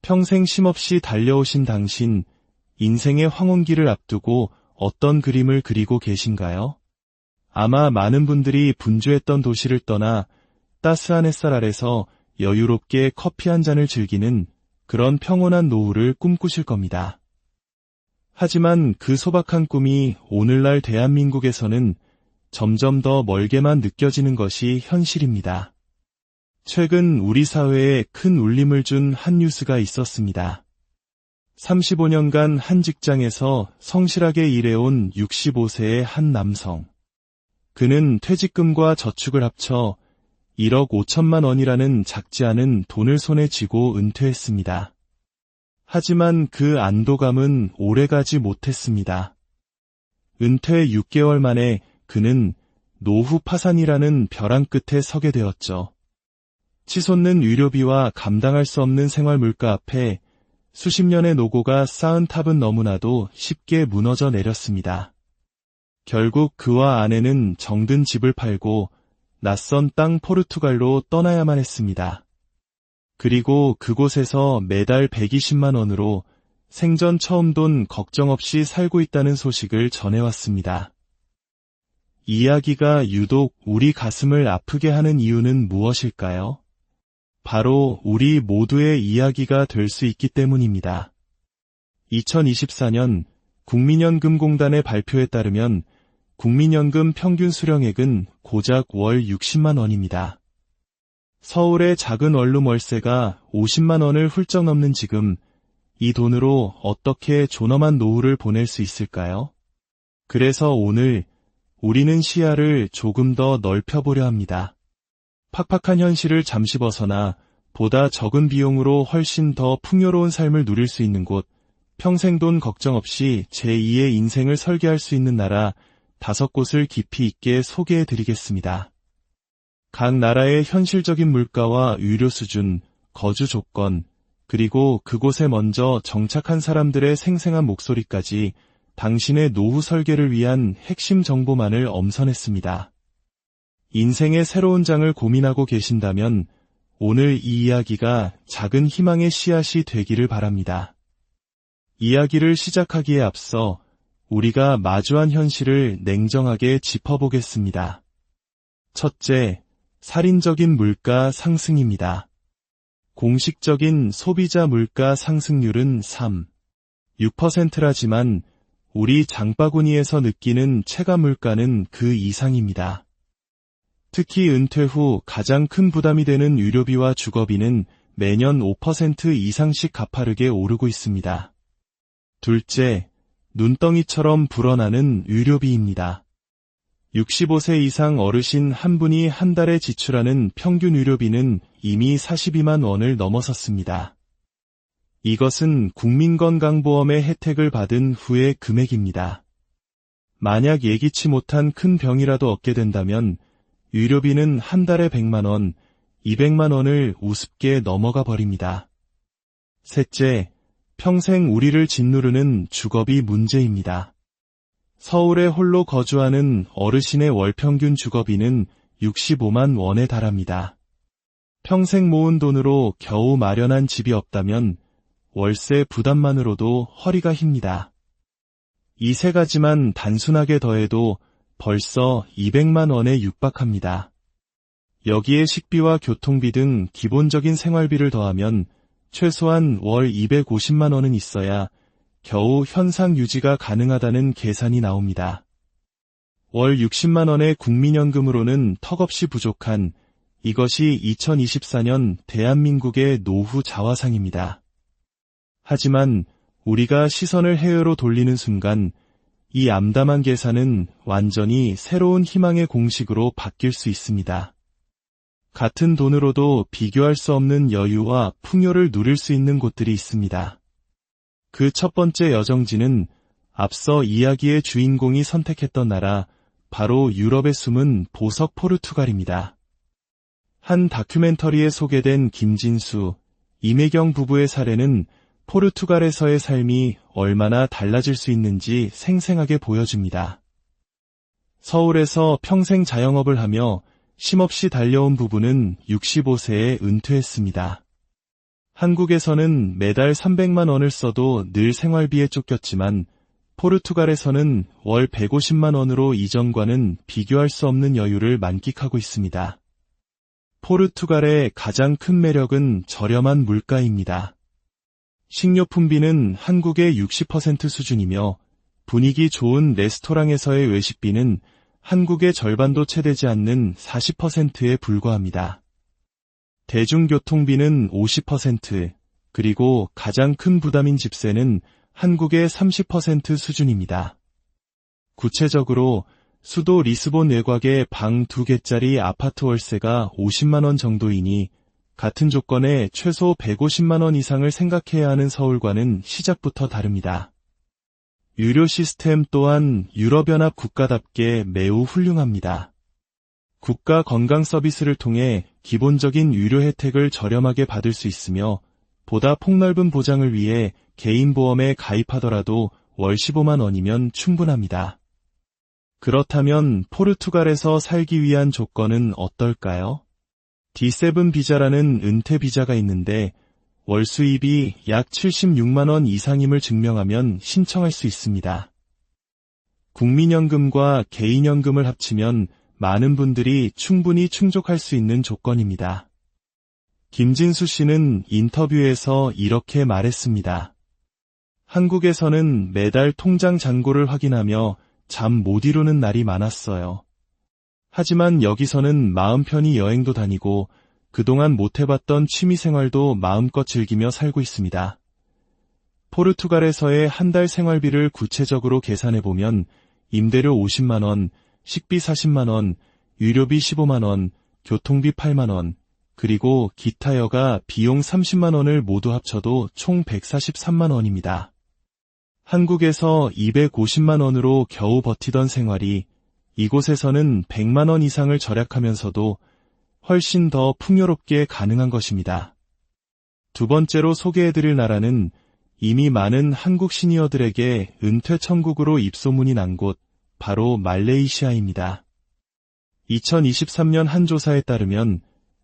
평생 쉼없이 달려오신 당신, 인생의 황혼기를 앞두고 어떤 그림을 그리고 계신가요? 아마 많은 분들이 분주했던 도시를 떠나 따스한 햇살 아래서 여유롭게 커피 한 잔을 즐기는 그런 평온한 노후를 꿈꾸실 겁니다. 하지만 그 소박한 꿈이 오늘날 대한민국에서는 점점 더 멀게만 느껴지는 것이 현실입니다. 최근 우리 사회에 큰 울림을 준 한 뉴스가 있었습니다. 35년간 한 직장에서 성실하게 일해온 65세의 한 남성. 그는 퇴직금과 저축을 합쳐 1억 5천만 원이라는 작지 않은 돈을 손에 쥐고 은퇴했습니다. 하지만 그 안도감은 오래가지 못했습니다. 은퇴 6개월 만에 그는 노후 파산이라는 벼랑 끝에 서게 되었죠. 치솟는 의료비와 감당할 수 없는 생활 물가 앞에 수십 년의 노고가 쌓은 탑은 너무나도 쉽게 무너져 내렸습니다. 결국 그와 아내는 정든 집을 팔고 낯선 땅 포르투갈로 떠나야만 했습니다. 그리고 그곳에서 매달 120만 원으로 생전 처음 돈 걱정 없이 살고 있다는 소식을 전해왔습니다. 이 이야기가 유독 우리 가슴을 아프게 하는 이유는 무엇일까요? 바로 우리 모두의 이야기가 될 수 있기 때문입니다. 2024년 국민연금공단의 발표에 따르면 국민연금 평균 수령액은 고작 월 60만 원입니다. 서울의 작은 원룸 월세가 50만 원을 훌쩍 넘는 지금, 이 돈으로 어떻게 존엄한 노후를 보낼 수 있을까요? 그래서 오늘 우리는 시야를 조금 더 넓혀보려 합니다. 팍팍한 현실을 잠시 벗어나 보다 적은 비용으로 훨씬 더 풍요로운 삶을 누릴 수 있는 곳, 평생 돈 걱정 없이 제2의 인생을 설계할 수 있는 나라 5곳을 깊이 있게 소개해드리겠습니다. 각 나라의 현실적인 물가와 의료 수준, 거주 조건, 그리고 그곳에 먼저 정착한 사람들의 생생한 목소리까지 당신의 노후 설계를 위한 핵심 정보만을 엄선했습니다. 인생의 새로운 장을 고민하고 계신다면 오늘 이 이야기가 작은 희망의 씨앗이 되기를 바랍니다. 이야기를 시작하기에 앞서 우리가 마주한 현실을 냉정하게 짚어보겠습니다. 첫째, 살인적인 물가 상승입니다. 공식적인 소비자 물가 상승률은 6%라지만 우리 장바구니에서 느끼는 체감 물가는 그 이상입니다. 특히 은퇴 후 가장 큰 부담이 되는 의료비와 주거비는 매년 5% 이상씩 가파르게 오르고 있습니다. 둘째, 눈덩이처럼 불어나는 의료비입니다. 65세 이상 어르신 한 분이 한 달에 지출하는 평균 의료비는 이미 42만 원을 넘어섰습니다. 이것은 국민건강보험의 혜택을 받은 후의 금액입니다. 만약 예기치 못한 큰 병이라도 얻게 된다면 의료비는 한 달에 100만 원, 200만 원을 우습게 넘어가 버립니다. 셋째, 평생 우리를 짓누르는 주거비 문제입니다. 서울에 홀로 거주하는 어르신의 월 평균 주거비는 65만 원에 달합니다. 평생 모은 돈으로 겨우 마련한 집이 없다면 월세 부담만으로도 허리가 힙니다. 이 세 가지만 단순하게 더해도 벌써 200만 원에 육박합니다. 여기에 식비와 교통비 등 기본적인 생활비를 더하면 최소한 월 250만 원은 있어야 겨우 현상 유지가 가능하다는 계산이 나옵니다. 월 60만 원의 국민연금으로는 턱없이 부족한 이것이 2024년 대한민국의 노후 자화상입니다. 하지만 우리가 시선을 해외로 돌리는 순간 이 암담한 계산은 완전히 새로운 희망의 공식으로 바뀔 수 있습니다. 같은 돈으로도 비교할 수 없는 여유와 풍요를 누릴 수 있는 곳들이 있습니다. 그 첫 번째 여정지는 앞서 이야기의 주인공이 선택했던 나라, 바로 유럽에 숨은 보석 포르투갈입니다. 한 다큐멘터리에 소개된 김진수, 임혜경 부부의 사례는 포르투갈에서의 삶이 얼마나 달라질 수 있는지 생생하게 보여줍니다. 서울에서 평생 자영업을 하며 쉼없이 달려온 부부는 65세에 은퇴했습니다. 한국에서는 매달 300만 원을 써도 늘 생활비에 쫓겼지만 포르투갈에서는 월 150만 원으로 이전과는 비교할 수 없는 여유를 만끽하고 있습니다. 포르투갈의 가장 큰 매력은 저렴한 물가입니다. 식료품비는 한국의 60% 수준이며 분위기 좋은 레스토랑에서의 외식비는 한국의 절반도 채 되지 않는 40%에 불과합니다. 대중교통비는 50%, 그리고 가장 큰 부담인 집세는 한국의 30% 수준입니다. 구체적으로 수도 리스본 외곽의 방 2개짜리 아파트 월세가 50만 원 정도이니 같은 조건에 최소 150만 원 이상을 생각해야 하는 서울과는 시작부터 다릅니다. 유료 시스템 또한 유럽연합 국가답게 매우 훌륭합니다. 국가 건강 서비스를 통해 기본적인 유료 혜택을 저렴하게 받을 수 있으며 보다 폭넓은 보장을 위해 개인보험에 가입하더라도 월 15만 원이면 충분합니다. 그렇다면 포르투갈에서 살기 위한 조건은 어떨까요? D7 비자라는 은퇴 비자가 있는데 월 수입이 약 76만 원 이상임을 증명하면 신청할 수 있습니다. 국민연금과 개인연금을 합치면 많은 분들이 충분히 충족할 수 있는 조건입니다. 김진수 씨는 인터뷰에서 이렇게 말했습니다. 한국에서는 매달 통장 잔고를 확인하며 잠 못 이루는 날이 많았어요. 하지만 여기서는 마음 편히 여행도 다니고 그동안 못 해봤던 취미생활도 마음껏 즐기며 살고 있습니다. 포르투갈에서의 한 달 생활비를 구체적으로 계산해보면 임대료 50만 원, 식비 40만 원, 유료비 15만 원, 교통비 8만 원, 그리고 기타 여가 비용 30만 원을 모두 합쳐도 총 143만 원입니다. 한국에서 250만 원으로 겨우 버티던 생활이 이곳에서는 100만 원 이상을 절약하면서도 훨씬 더 풍요롭게 가능한 것입니다. 두 번째로 소개해드릴 나라는 이미 많은 한국 시니어들에게 은퇴 천국으로 입소문이 난 곳, 바로 말레이시아입니다. 2023년 한 조사에 따르면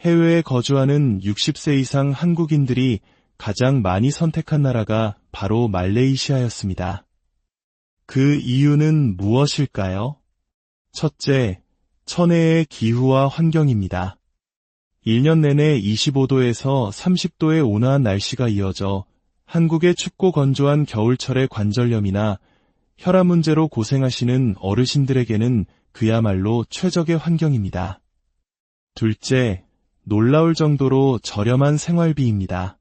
해외에 거주하는 60세 이상 한국인들이 가장 많이 선택한 나라가 바로 말레이시아였습니다. 그 이유는 무엇일까요? 첫째, 천혜의 기후와 환경입니다. 1년 내내 25도에서 30도의 온화한 날씨가 이어져 한국의 춥고 건조한 겨울철의 관절염이나 혈압 문제로 고생하시는 어르신들에게는 그야말로 최적의 환경입니다. 둘째, 놀라울 정도로 저렴한 생활비입니다.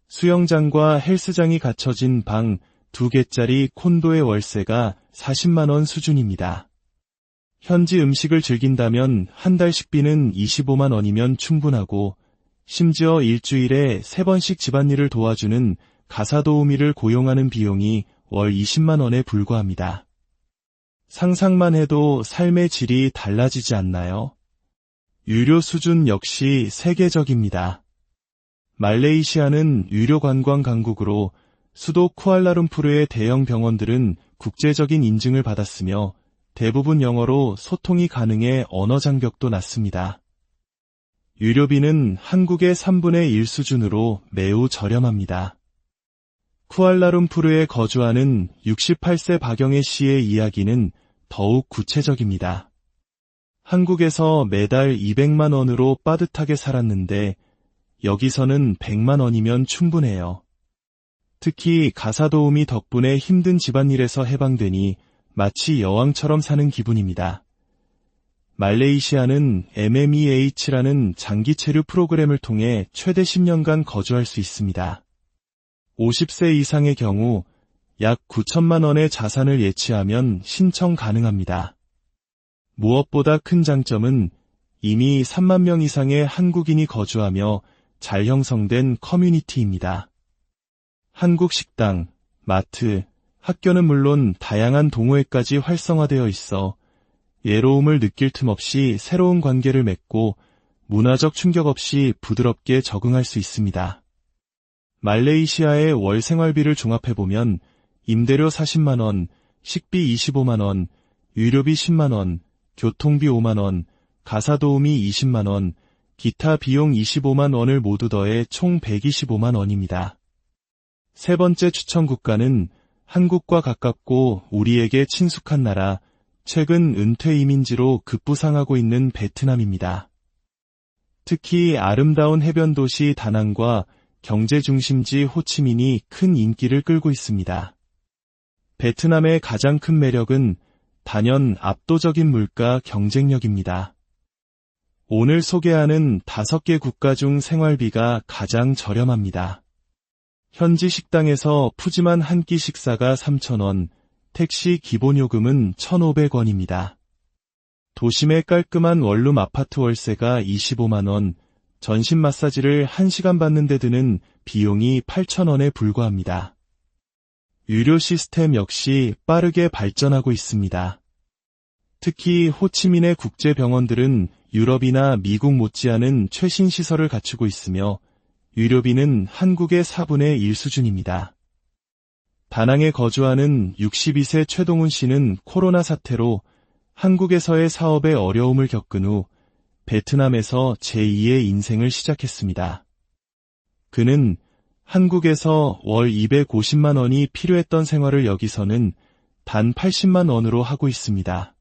수영장과 헬스장이 갖춰진 방 2개짜리 콘도의 월세가 40만 원 수준입니다. 현지 음식을 즐긴다면 한 달 식비는 25만 원이면 충분하고 심지어 일주일에 3번씩 집안일을 도와주는 가사도우미를 고용하는 비용이 월 20만 원에 불과합니다. 상상만 해도 삶의 질이 달라지지 않나요? 유료 수준 역시 세계적입니다. 말레이시아는 유료 관광 강국으로 수도 쿠알라룸푸르의 대형 병원들은 국제적인 인증을 받았으며 대부분 영어로 소통이 가능해 언어 장벽도 낮습니다. 유료비는 한국의 3분의 1 수준으로 매우 저렴합니다. 쿠알라룸푸르에 거주하는 68세 박영애 씨의 이야기는 더욱 구체적입니다. 한국에서 매달 200만 원으로 빠듯하게 살았는데 여기서는 100만 원이면 충분해요. 특히 가사도우미 덕분에 힘든 집안일에서 해방되니 마치 여왕처럼 사는 기분입니다. 말레이시아는 MMEH라는 장기 체류 프로그램을 통해 최대 10년간 거주할 수 있습니다. 50세 이상의 경우 약 9천만 원의 자산을 예치하면 신청 가능합니다. 무엇보다 큰 장점은 이미 3만 명 이상의 한국인이 거주하며 잘 형성된 커뮤니티입니다. 한국 식당, 마트, 학교는 물론 다양한 동호회까지 활성화되어 있어 외로움을 느낄 틈 없이 새로운 관계를 맺고 문화적 충격 없이 부드럽게 적응할 수 있습니다. 말레이시아의 월 생활비를 종합해보면 임대료 40만 원, 식비 25만 원, 유료비 10만 원, 교통비 5만 원, 가사도우미 20만 원, 기타 비용 25만 원을 모두 더해 총 125만 원입니다. 세 번째 추천 국가는 한국과 가깝고 우리에게 친숙한 나라, 최근 은퇴 이민지로 급부상하고 있는 베트남입니다. 특히 아름다운 해변 도시 다낭과 경제 중심지 호치민이 큰 인기를 끌고 있습니다. 베트남의 가장 큰 매력은 단연 압도적인 물가 경쟁력입니다. 오늘 소개하는 5개 국가 중 생활비가 가장 저렴합니다. 현지 식당에서 푸짐한 한 끼 식사가 3,000원, 택시 기본요금은 1,500원입니다. 도심의 깔끔한 원룸 아파트 월세가 25만 원, 전신 마사지를 1시간 받는 데 드는 비용이 8,000원에 불과합니다. 유료 시스템 역시 빠르게 발전하고 있습니다. 특히 호치민의 국제병원들은 유럽이나 미국 못지않은 최신 시설을 갖추고 있으며 유료비는 한국의 4분의 1 수준입니다. 다낭에 거주하는 62세 최동훈 씨는 코로나 사태로 한국에서의 사업에 어려움을 겪은 후 베트남에서 제2의 인생을 시작했습니다. 그는 한국에서 월 250만 원이 필요했던 생활을 여기서는 단 80만 원으로 하고 있습니다.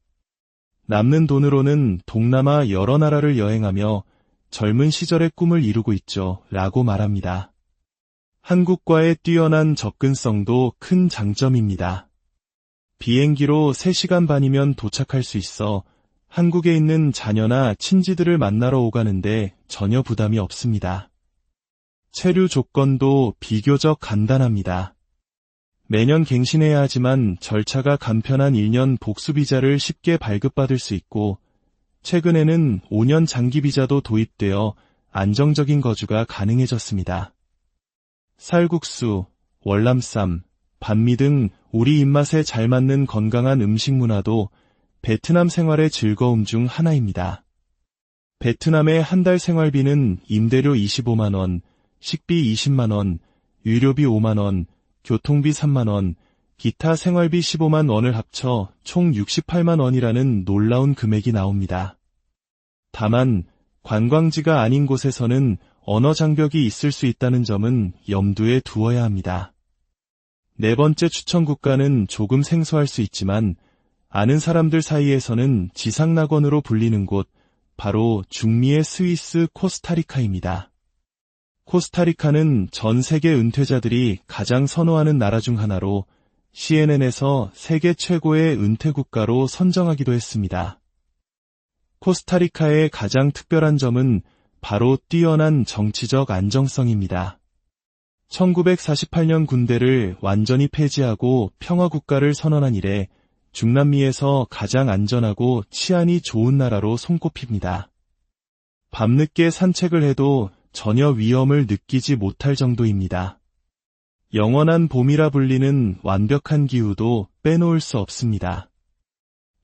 남는 돈으로는 동남아 여러 나라를 여행하며 젊은 시절의 꿈을 이루고 있죠, 라고 말합니다. 한국과의 뛰어난 접근성도 큰 장점입니다. 비행기로 3시간 반이면 도착할 수 있어 한국에 있는 자녀나 친지들을 만나러 오가는데 전혀 부담이 없습니다. 체류 조건도 비교적 간단합니다. 매년 갱신해야 하지만 절차가 간편한 1년 복수비자를 쉽게 발급받을 수 있고 최근에는 5년 장기비자도 도입되어 안정적인 거주가 가능해졌습니다. 쌀국수, 월남쌈, 반미 등 우리 입맛에 잘 맞는 건강한 음식 문화도 베트남 생활의 즐거움 중 하나입니다. 베트남의 한 달 생활비는 임대료 25만 원, 식비 20만 원, 유료비 5만 원, 교통비 3만 원, 기타 생활비 15만 원을 합쳐 총 68만 원이라는 놀라운 금액이 나옵니다. 다만 관광지가 아닌 곳에서는 언어 장벽이 있을 수 있다는 점은 염두에 두어야 합니다. 네 번째 추천 국가는 조금 생소할 수 있지만 아는 사람들 사이에서는 지상낙원으로 불리는 곳, 바로 중미의 스위스 코스타리카입니다. 코스타리카는 전 세계 은퇴자들이 가장 선호하는 나라 중 하나로 CNN에서 세계 최고의 은퇴 국가로 선정하기도 했습니다. 코스타리카의 가장 특별한 점은 바로 뛰어난 정치적 안정성입니다. 1948년 군대를 완전히 폐지하고 평화국가를 선언한 이래 중남미에서 가장 안전하고 치안이 좋은 나라로 손꼽힙니다. 밤늦게 산책을 해도 전혀 위험을 느끼지 못할 정도입니다. 영원한 봄이라 불리는 완벽한 기후도 빼놓을 수 없습니다.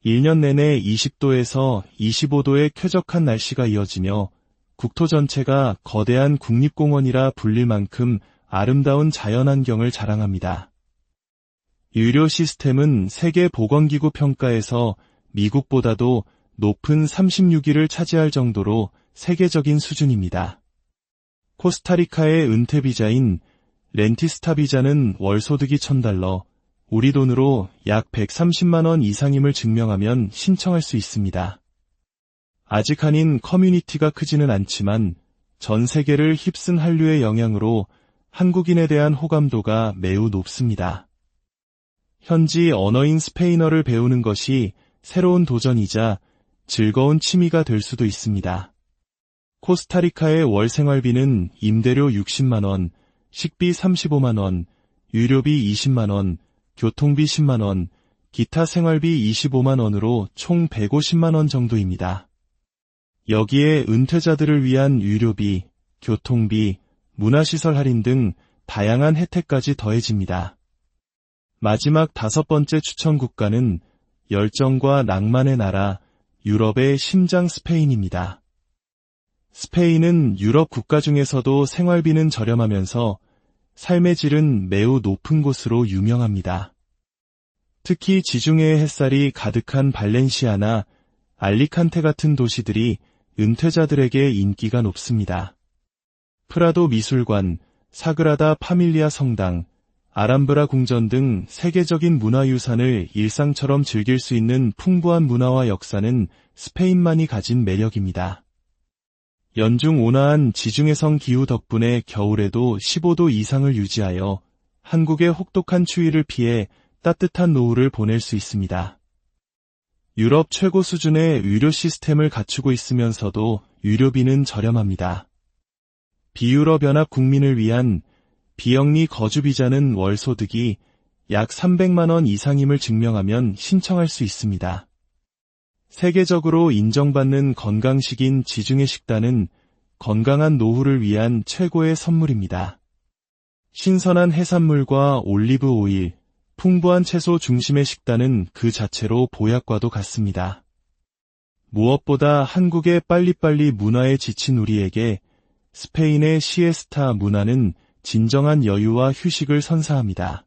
1년 내내 20도에서 25도의 쾌적한 날씨가 이어지며 국토 전체가 거대한 국립공원이라 불릴 만큼 아름다운 자연환경을 자랑합니다. 유료 시스템은 세계보건기구 평가에서 미국보다도 높은 36위를 차지할 정도로 세계적인 수준입니다. 코스타리카의 은퇴비자인 렌티스타 비자는 월 소득이 $1,000, 우리 돈으로 약 130만 원 이상임을 증명하면 신청할 수 있습니다. 아직 한인 커뮤니티가 크지는 않지만 전 세계를 휩쓴 한류의 영향으로 한국인에 대한 호감도가 매우 높습니다. 현지 언어인 스페인어를 배우는 것이 새로운 도전이자 즐거운 취미가 될 수도 있습니다. 코스타리카의 월 생활비는 임대료 60만 원, 식비 35만 원, 유료비 20만 원, 교통비 10만 원, 기타 생활비 25만 원으로 총 150만 원 정도입니다. 여기에 은퇴자들을 위한 유료비, 교통비, 문화시설 할인 등 다양한 혜택까지 더해집니다. 마지막 5번째 추천 국가는 열정과 낭만의 나라, 유럽의 심장 스페인입니다. 스페인은 유럽 국가 중에서도 생활비는 저렴하면서 삶의 질은 매우 높은 곳으로 유명합니다. 특히 지중해의 햇살이 가득한 발렌시아나 알리칸테 같은 도시들이 은퇴자들에게 인기가 높습니다. 프라도 미술관, 사그라다 파밀리아 성당, 아람브라 궁전 등 세계적인 문화유산을 일상처럼 즐길 수 있는 풍부한 문화와 역사는 스페인만이 가진 매력입니다. 연중 온화한 지중해성 기후 덕분에 겨울에도 15도 이상을 유지하여 한국의 혹독한 추위를 피해 따뜻한 노후를 보낼 수 있습니다. 유럽 최고 수준의 의료 시스템을 갖추고 있으면서도 유료비는 저렴합니다. 비유럽연합 국민을 위한 비영리 거주비자는 월 소득이 약 300만 원 이상임을 증명하면 신청할 수 있습니다. 세계적으로 인정받는 건강식인 지중해 식단은 건강한 노후를 위한 최고의 선물입니다. 신선한 해산물과 올리브 오일, 풍부한 채소 중심의 식단은 그 자체로 보약과도 같습니다. 무엇보다 한국의 빨리빨리 문화에 지친 우리에게 스페인의 시에스타 문화는 진정한 여유와 휴식을 선사합니다.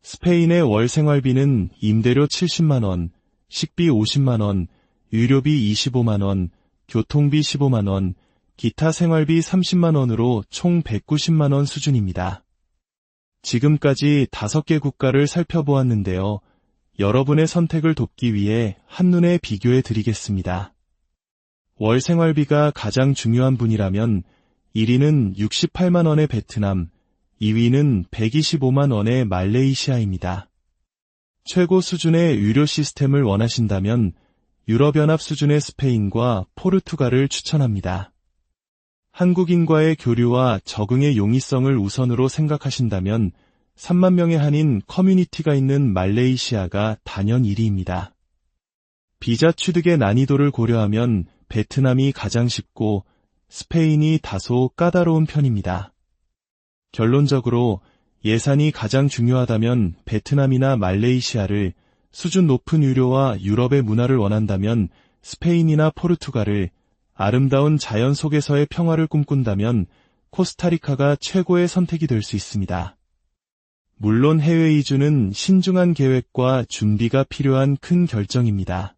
스페인의 월 생활비는 임대료 70만 원, 식비 50만 원, 유료비 25만 원, 교통비 15만 원, 기타 생활비 30만 원으로 총 190만 원 수준입니다. 지금까지 5개 국가를 살펴보았는데요. 여러분의 선택을 돕기 위해 한눈에 비교해 드리겠습니다. 월 생활비가 가장 중요한 분이라면 1위는 68만 원의 베트남, 2위는 125만 원의 말레이시아입니다. 최고 수준의 의료 시스템을 원하신다면 유럽연합 수준의 스페인과 포르투갈을 추천합니다. 한국인과의 교류와 적응의 용이성을 우선으로 생각하신다면 3만 명의 한인 커뮤니티가 있는 말레이시아가 단연 1위입니다. 비자 취득의 난이도를 고려하면 베트남이 가장 쉽고 스페인이 다소 까다로운 편입니다. 결론적으로 예산이 가장 중요하다면 베트남이나 말레이시아를, 수준 높은 유료와 유럽의 문화를 원한다면 스페인이나 포르투갈을, 아름다운 자연 속에서의 평화를 꿈꾼다면 코스타리카가 최고의 선택이 될 수 있습니다. 물론 해외 이주는 신중한 계획과 준비가 필요한 큰 결정입니다.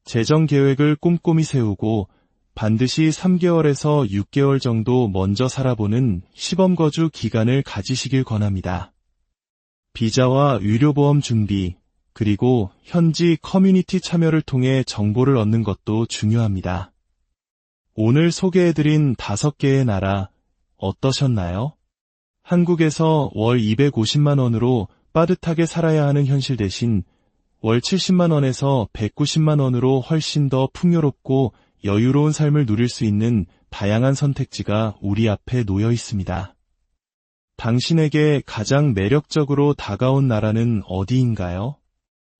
재정 계획을 꼼꼼히 세우고 반드시 3개월에서 6개월 정도 먼저 살아보는 시범거주 기간을 가지시길 권합니다. 비자와 의료보험 준비, 그리고 현지 커뮤니티 참여를 통해 정보를 얻는 것도 중요합니다. 오늘 소개해드린 5개의 나라 어떠셨나요? 한국에서 월 250만 원으로 빠듯하게 살아야 하는 현실 대신 월 70만 원에서 190만 원으로 훨씬 더 풍요롭고 여유로운 삶을 누릴 수 있는 다양한 선택지가 우리 앞에 놓여 있습니다. 당신에게 가장 매력적으로 다가온 나라는 어디인가요?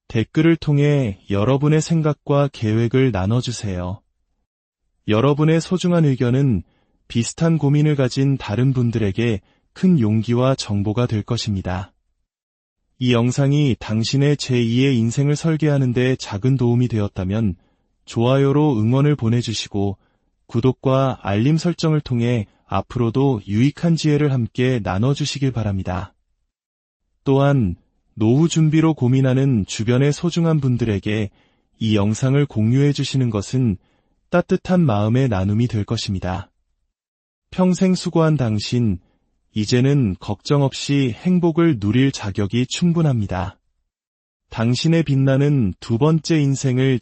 댓글을 통해 여러분의 생각과 계획을 나눠주세요. 여러분의 소중한 의견은 비슷한 고민을 가진 다른 분들에게 큰 용기와 정보가 될 것입니다. 이 영상이 당신의 제2의 인생을 설계하는 데 작은 도움이 되었다면 좋아요로 응원을 보내주시고 구독과 알림 설정을 통해 앞으로도 유익한 지혜를 함께 나눠주시길 바랍니다. 또한 노후 준비로 고민하는 주변의 소중한 분들에게 이 영상을 공유해 주시는 것은 따뜻한 마음의 나눔이 될 것입니다. 평생 수고한 당신, 이제는 걱정 없이 행복을 누릴 자격이 충분합니다. 당신의 빛나는 두 번째 인생을